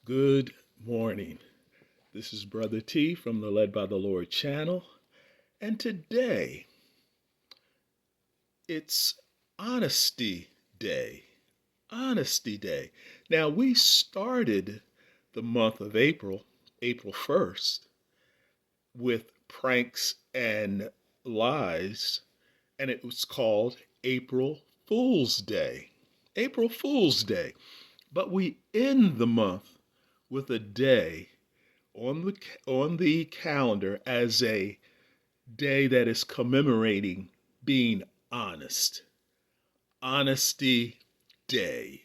Good morning. This is Brother T from the Led by the Lord channel. And today it's Honesty Day. Honesty Day. Now, we started the month of April 1st, with pranks and lies, and it was called April Fool's Day. April Fool's Day. But we end the month with a day on the calendar as a day that is commemorating being honest. Honesty Day.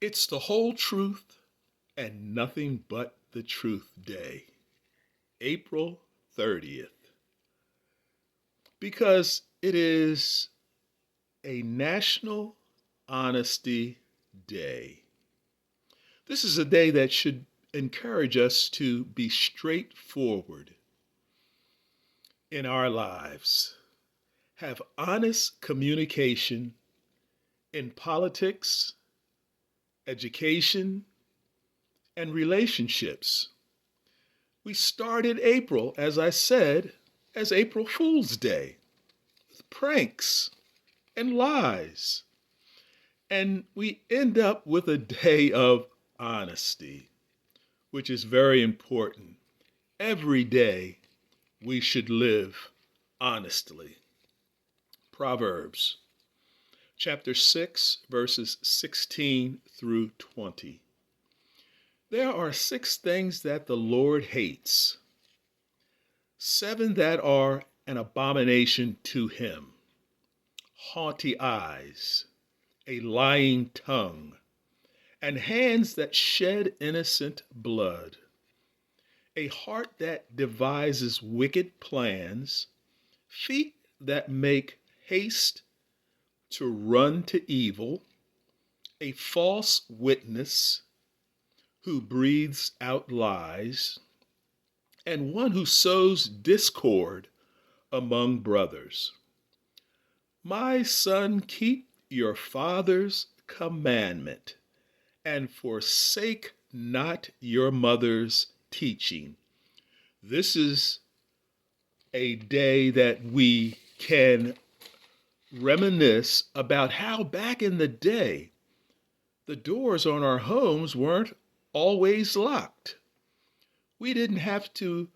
It's the whole truth and nothing but the truth day. April 30th. Because it is a National Honesty Day. This is a day that should encourage us to be straightforward in our lives, have honest communication in politics, education, and relationships. We started April, as I said, as April Fool's Day, with pranks and lies. And we end up with a day of honesty, which is very important. Every day we should live honestly. Proverbs chapter 6, verses 16 through 20. There are 6 things that the Lord hates, 7 that are an abomination to him: haughty eyes, a lying tongue, and hands that shed innocent blood, a heart that devises wicked plans, feet that make haste to run to evil, a false witness who breathes out lies, and one who sows discord among brothers. My son, keep your father's commandment and forsake not your mother's teaching. This is a day that we can reminisce about how back in the day, the doors on our homes weren't always locked. We didn't have to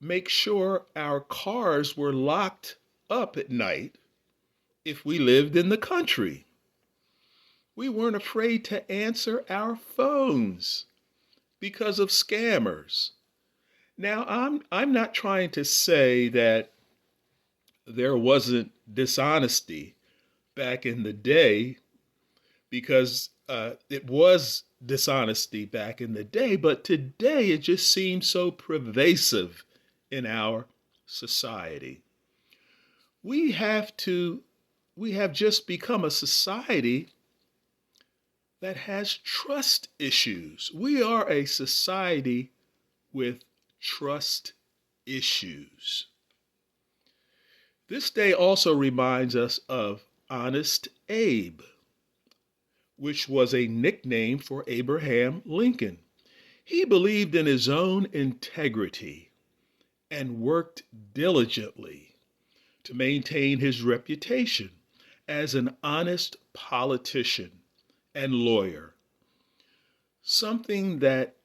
make sure our cars were locked up at night if we lived in the country. We weren't afraid to answer our phones because of scammers. Now, I'm not trying to say that there wasn't dishonesty back in the day, because it was dishonesty back in the day, but today it just seems so pervasive in our society. We have just become a society that has trust issues. We are a society with trust issues. This day also reminds us of Honest Abe, which was a nickname for Abraham Lincoln. He believed in his own integrity and worked diligently to maintain his reputation as an honest politician and lawyer, something that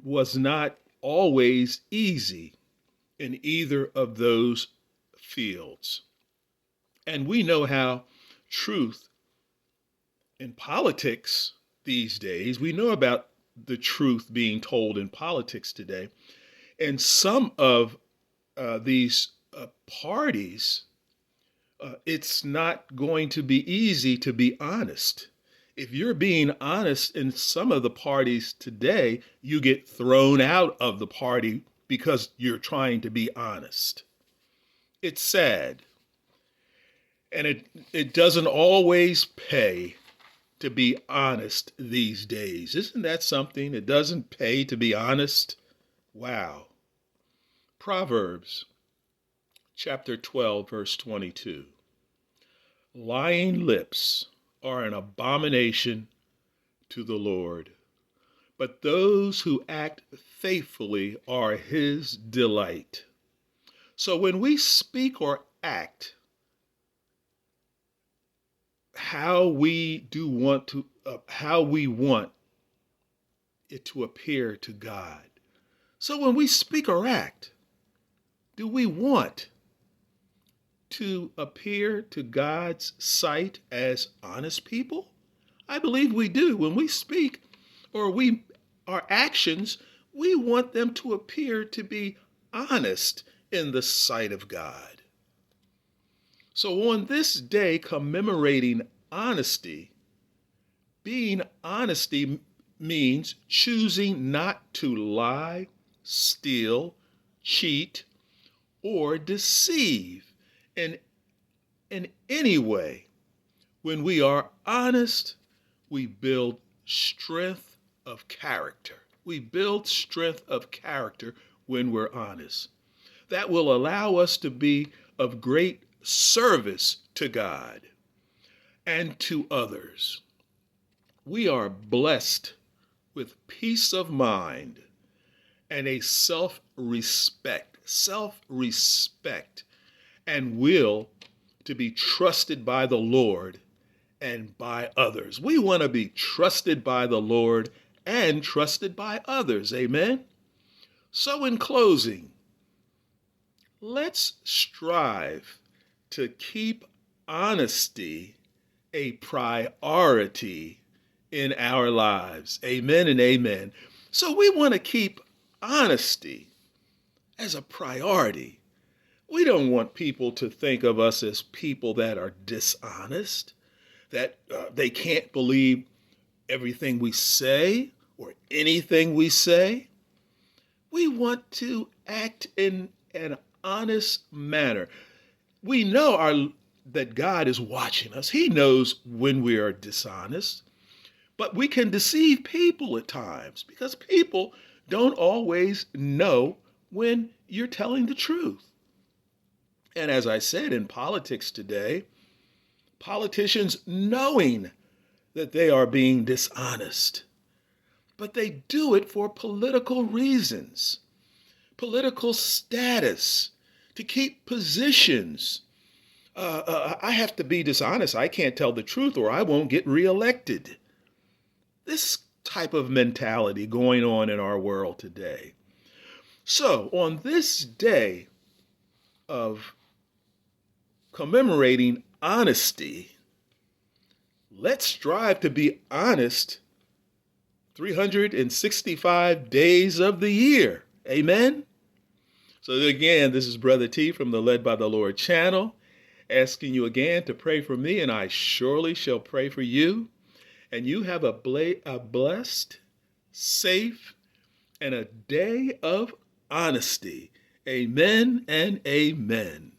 was not always easy in either of those fields. And we know how truth in politics these days, we know about the truth being told in politics today. And some of these parties, it's not going to be easy to be honest. If you're being honest in some of the parties today, you get thrown out of the party because you're trying to be honest. It's sad. And it doesn't always pay to be honest these days. Isn't that something? It doesn't pay to be honest. Wow. Proverbs chapter 12, verse 22. Lying lips are an abomination to the Lord, but those who act faithfully are his delight. So when we speak or act, how we want it to appear to God. So when we speak or act, do we want to appear to God's sight as honest people? I believe we do. When we speak or our actions, we want them to appear to be honest in the sight of God. So on this day commemorating honesty, being honesty means choosing not to lie, steal, cheat, or deceive in any way. When we are honest, we build strength of character. We build strength of character when we're honest. That will allow us to be of great service to God and to others. We are blessed with peace of mind and a self-respect, and will to be trusted by the Lord and by others. We want to be trusted by the Lord and trusted by others. Amen. So in closing, let's strive to keep honesty a priority in our lives. Amen and amen. So we want to keep honesty as a priority. We don't want people to think of us as people that are dishonest, that they can't believe everything we say or anything we say. We want to act in an honest manner. We know that God is watching us. He knows when we are dishonest, but we can deceive people at times because people don't always know when you're telling the truth. And as I said, in politics today, politicians knowing that they are being dishonest, but they do it for political reasons, political status, to keep positions. I have to be dishonest. I can't tell the truth or I won't get reelected. This type of mentality going on in our world today. So on this day of commemorating honesty, let's strive to be honest 365 days of the year. Amen. So again, this is Brother T from the Led by the Lord channel, asking you again to pray for me, and I surely shall pray for you. And you have a blessed, safe, and a day of honesty. Amen and amen.